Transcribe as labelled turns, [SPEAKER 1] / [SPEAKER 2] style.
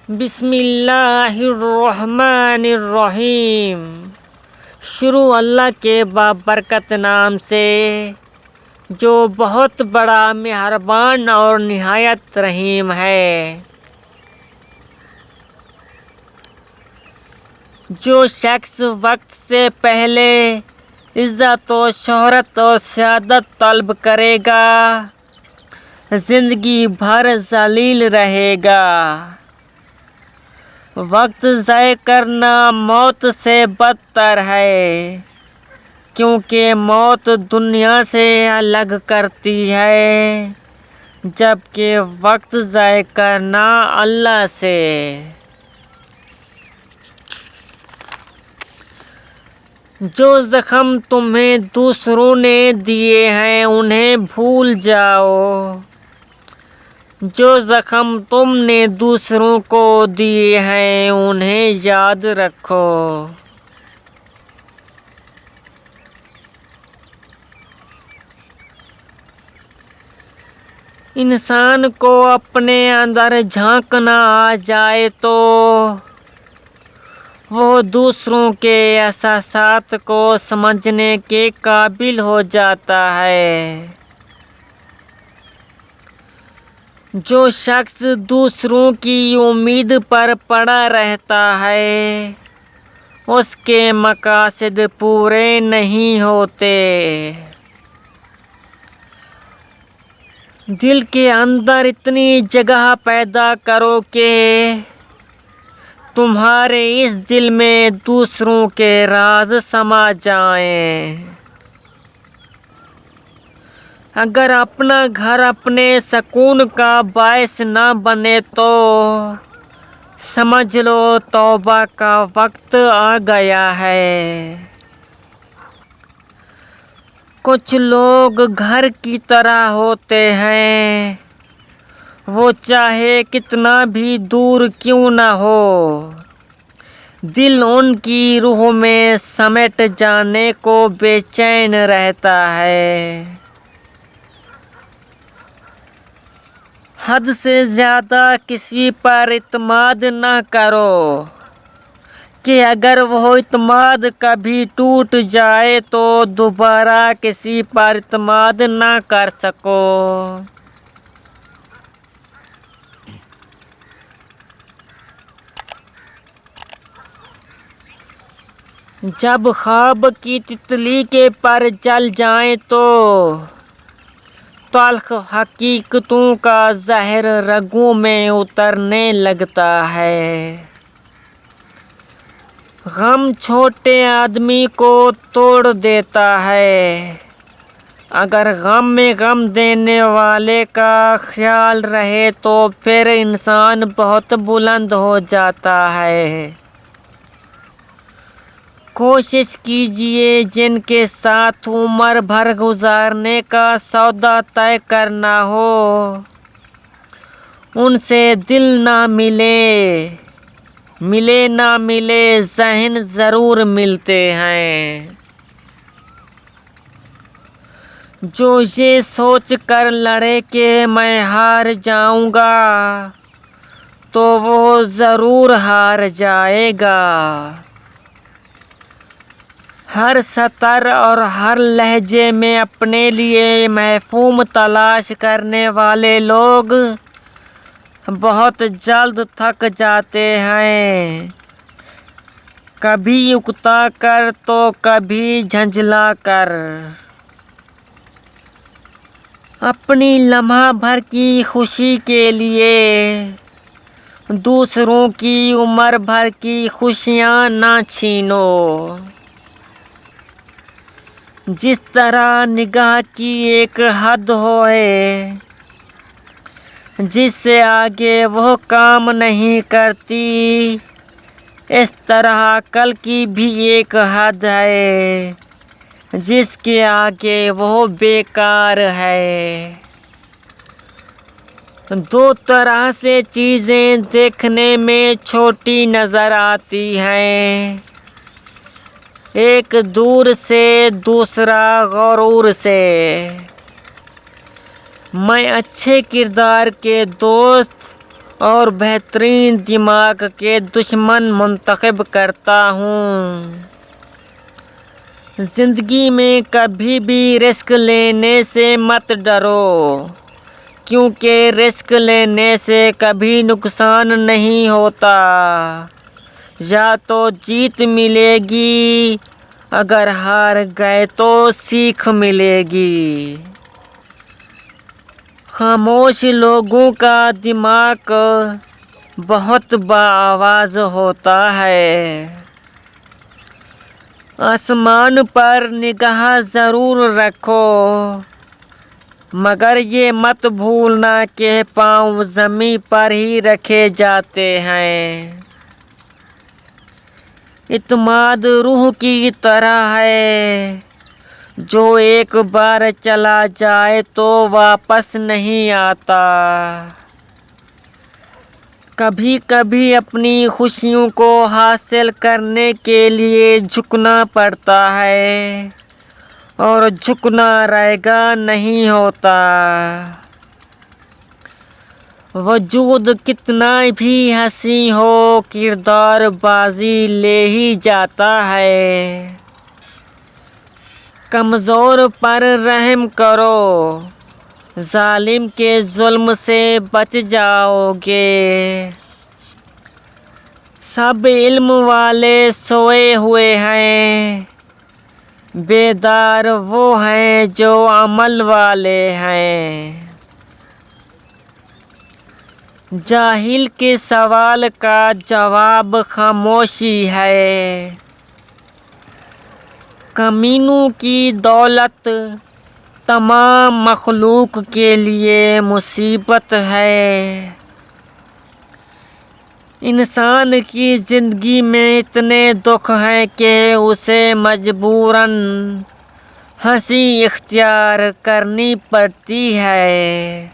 [SPEAKER 1] بسم اللہ الرحمن الرحیم۔ شروع اللہ کے بابرکت نام سے جو بہت بڑا مہربان اور نہایت رحیم ہے۔ جو شخص وقت سے پہلے عزت و شہرت و سعادت طلب کرے گا زندگی بھر ذلیل رہے گا۔ وقت ضائع کرنا موت سے بدتر ہے، کیونکہ موت دنیا سے الگ کرتی ہے، جبکہ وقت ضائع کرنا اللہ سے۔ جو زخم تمہیں دوسروں نے دیے ہیں انہیں بھول جاؤ، جو زخم تم نے دوسروں کو دیے ہیں انہیں یاد رکھو۔ انسان کو اپنے اندر جھانکنا آ جائے تو وہ دوسروں کے احساسات کو سمجھنے کے قابل ہو جاتا ہے۔ جو شخص دوسروں کی امید پر پڑا رہتا ہے اس کے مقاصد پورے نہیں ہوتے۔ دل کے اندر اتنی جگہ پیدا کرو کہ تمہارے اس دل میں دوسروں کے راز سما جائیں۔ اگر اپنا گھر اپنے سکون کا باعث نہ بنے تو سمجھ لو توبہ کا وقت آ گیا ہے۔ کچھ لوگ گھر کی طرح ہوتے ہیں، وہ چاہے کتنا بھی دور کیوں نہ ہو، دل ان کی روح میں سمٹ جانے کو بے چین رہتا ہے۔ حد سے زیادہ کسی پر اعتماد نہ کرو کہ اگر وہ اعتماد کبھی ٹوٹ جائے تو دوبارہ کسی پر اعتماد نہ کر سکو۔ جب خواب کی تتلی کے پر جل جائیں تو تلخ حقیقتوں کا زہر رگوں میں اترنے لگتا ہے۔ غم چھوٹے آدمی کو توڑ دیتا ہے، اگر غم میں غم دینے والے کا خیال رہے تو پھر انسان بہت بلند ہو جاتا ہے۔ کوشش کیجیے جن کے ساتھ عمر بھر گزارنے کا سودا طے کرنا ہو ان سے دل نہ ملے، ملے نہ ملے ذہن ضرور ملتے ہیں۔ جو یہ سوچ کر لڑے کہ میں ہار جاؤں گا تو وہ ضرور ہار جائے گا۔ ہر سطر اور ہر لہجے میں اپنے لیے مفہوم تلاش کرنے والے لوگ بہت جلد تھک جاتے ہیں، کبھی اکتا کر تو کبھی جھنجھلا کر۔ اپنی لمحہ بھر کی خوشی کے لیے دوسروں کی عمر بھر کی خوشیاں نہ چھینو۔ جس طرح نگاہ کی ایک حد ہے جس سے آگے وہ کام نہیں کرتی، اس طرح عقل کی بھی ایک حد ہے جس کے آگے وہ بیکار ہے۔ دو طرح سے چیزیں دیکھنے میں چھوٹی نظر آتی ہیں، ایک دور سے دوسرا غرور سے۔ میں اچھے کردار کے دوست اور بہترین دماغ کے دشمن منتخب کرتا ہوں۔ زندگی میں کبھی بھی رسک لینے سے مت ڈرو، کیونکہ رسک لینے سے کبھی نقصان نہیں ہوتا۔ یا تو جیت ملے گی، اگر ہار گئے تو سیکھ ملے گی۔ خاموش لوگوں کا دماغ بہت باآواز ہوتا ہے۔ آسمان پر نگاہ ضرور رکھو، مگر یہ مت بھولنا کہ پاؤں زمین پر ہی رکھے جاتے ہیں۔ اعتماد روح کی طرح ہے، جو ایک بار چلا جائے تو واپس نہیں آتا۔ کبھی کبھی اپنی خوشیوں کو حاصل کرنے کے لیے جھکنا پڑتا ہے، اور جھکنا رائگاں نہیں ہوتا۔ وجود کتنا بھی حسین ہو، کردار بازی لے ہی جاتا ہے۔ کمزور پر رحم کرو، ظالم کے ظلم سے بچ جاؤ گے۔ سب علم والے سوئے ہوئے ہیں، بیدار وہ ہیں جو عمل والے ہیں۔ جاہل کے سوال کا جواب خاموشی ہے۔ کمینوں کی دولت تمام مخلوق کے لیے مصیبت ہے۔ انسان کی زندگی میں اتنے دکھ ہیں کہ اسے مجبوراً ہنسی اختیار کرنی پڑتی ہے۔